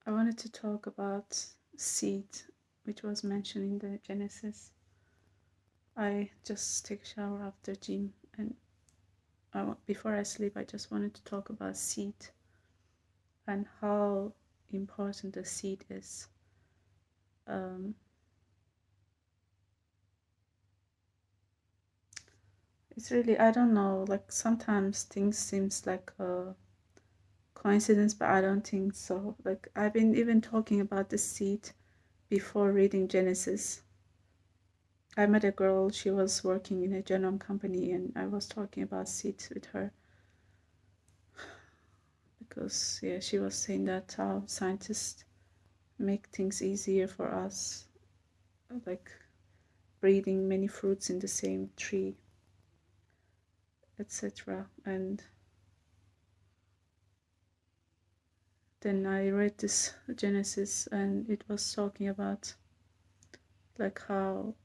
I wanted to talk about seed, which was mentioned in the Genesis. I just take a shower after gym, and before I sleep, I just wanted to talk about seed and how important the seed is. Um, it's really, I don't know, like sometimes things seems like a coincidence, but I don't think so. Like I've been even talking about the seed before reading Genesis. I met a girl, she was working in a genome company, and I was talking about seeds with her because, yeah, she was saying that how scientists make things easier for us, like breeding many fruits in the same tree, etc. And then I read this Genesis, and it was talking about like how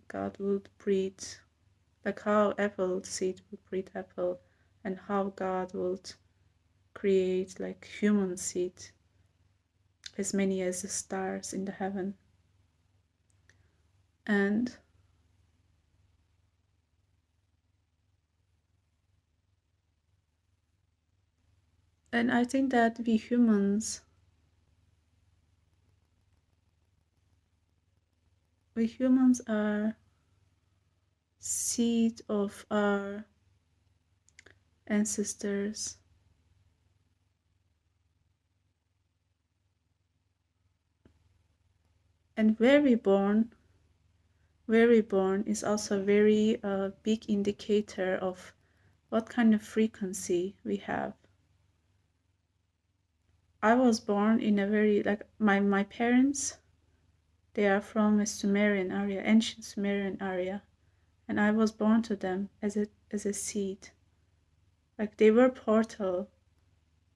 God would breed, like how apple seed would breed apple, and how God would create like human seed as many as the stars in the heaven. And I think that we humans are seed of our ancestors, and where we born is also a very big indicator of what kind of frequency we have. I was born in a very, like, my parents, they are from a Sumerian area, ancient Sumerian area, and I was born to them as a seed. Like they were portal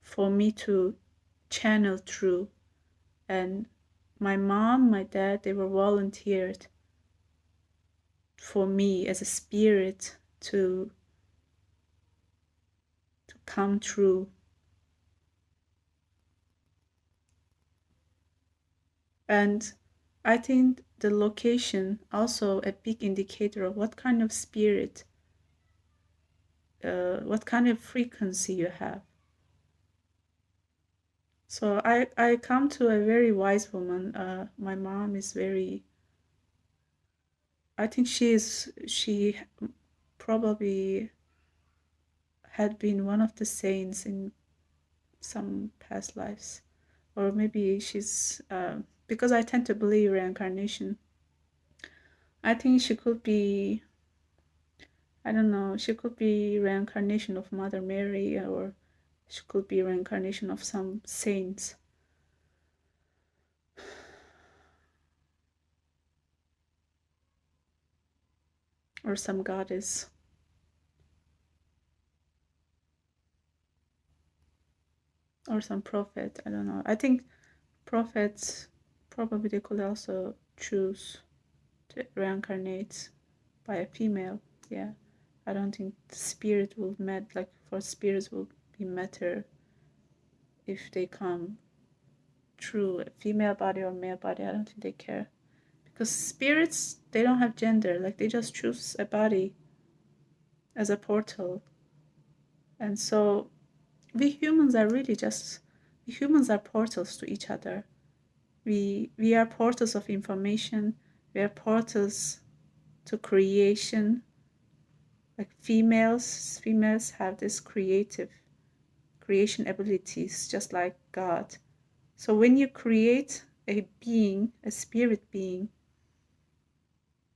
for me to channel through. And my mom, my dad, they were volunteered for me as a spirit to come through. And I think the location also a big indicator of what kind of spirit, what kind of frequency you have. So I come to a very wise woman. My mom is very, I think she probably had been one of the saints in some past lives, or maybe she's because I tend to believe reincarnation. I think she could be, I don't know, she could be reincarnation of Mother Mary, or she could be reincarnation of some saints, or some goddess, or some prophet. I don't know. I think prophets probably they could also choose to reincarnate by a female. Yeah, I don't think the spirit will met, like for spirits will be matter if they come through a female body or male body. I don't think they care, because spirits, they don't have gender. Like they just choose a body as a portal. And so we humans are really just, we humans are portals to each other. We are portals of information. We are portals to creation. Like females have this creation abilities, just like God. So when you create a being, a spirit being,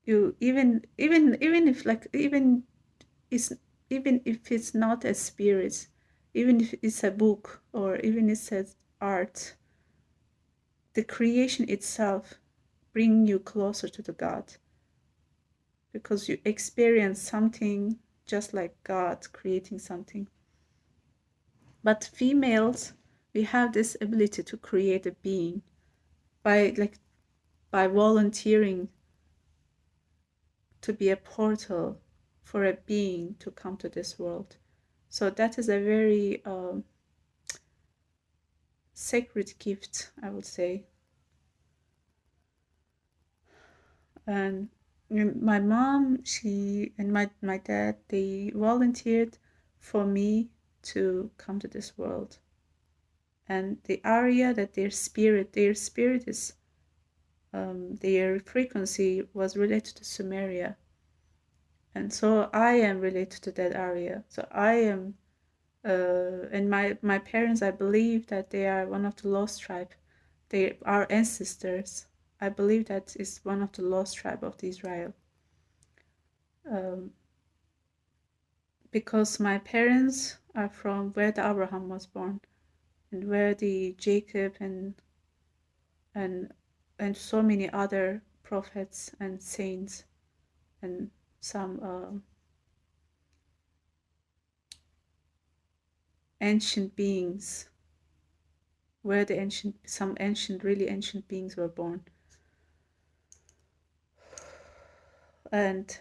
you even if like it's even if it's not a spirit, even if it's a book, or even if it's art, the creation itself bring you closer to the God, because you experience something just like God creating something. But females, we have this ability to create a being by volunteering to be a portal for a being to come to this world. So that is a very sacred gift, I would say. And my mom, she and my dad, they volunteered for me to come to this world. And the area that their spirit is, their frequency was related to Sumeria. And so I am related to that area. So I am, and my parents, I believe that they are one of the lost tribe. They are ancestors. I believe that is one of the lost tribe of the Israel. Um, because my parents are from where the Abraham was born, and where the Jacob and and so many other prophets and saints and some ancient beings, where the some ancient, really ancient beings were born. And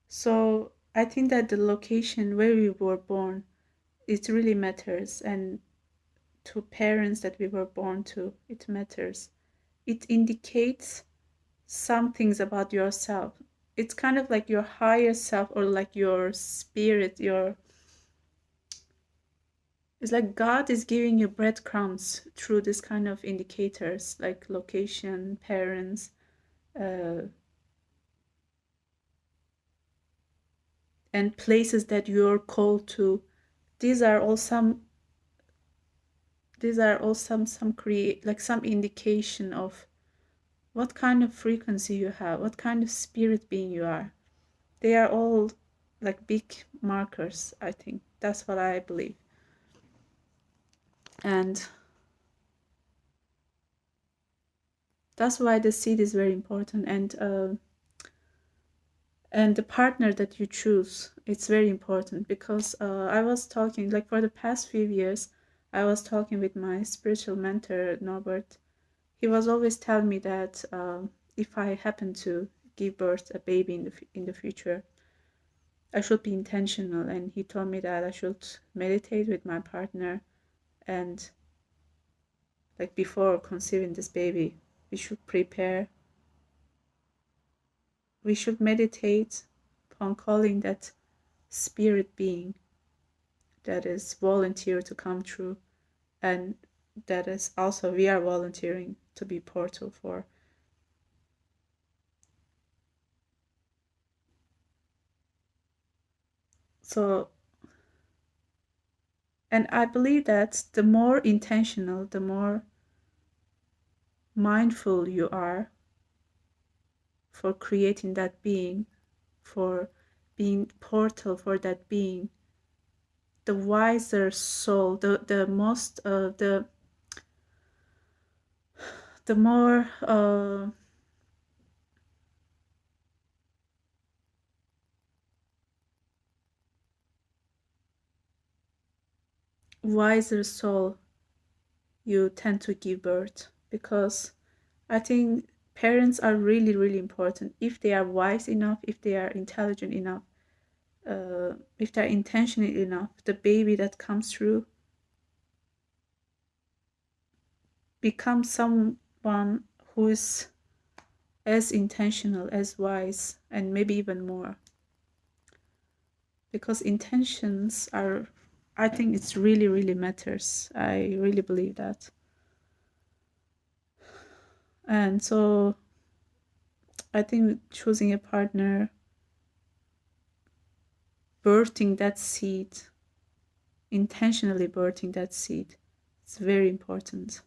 so I think that the location where we were born, it really matters. And to parents that we were born to, it matters. It indicates some things about yourself. It's kind of like your higher self, or like your spirit, it's like God is giving you breadcrumbs through this kind of indicators, like location, parents, uh, and places that you're called to. These are all some create, like some indication of what kind of frequency you have, what kind of spirit being you are. They are all like big markers, I think. That's what I believe. And that's why the seed is very important. And the partner that you choose, it's very important. Because I was talking, like for the past few years, I was talking with my spiritual mentor, Norbert. He was always telling me that if I happen to give birth a baby in the future, I should be intentional. And he told me that I should meditate with my partner, and like before conceiving this baby, we should prepare. We should meditate upon calling that spirit being that is volunteer to come true, and that is also we are volunteering to be portal for. So, and I believe that the more intentional, the more mindful you are for creating that being, for being portal for that being, the wiser soul, the more wiser soul you tend to give birth. Because I think parents are really, really important. If they are wise enough, if they are intelligent enough, if they're intentional enough, the baby that comes through becomes someone who is as intentional, as wise, and maybe even more. Because intentions are, I think it's really, really matters. I really believe that. And so I think choosing a partner, birthing that seed, intentionally birthing that seed, it's very important.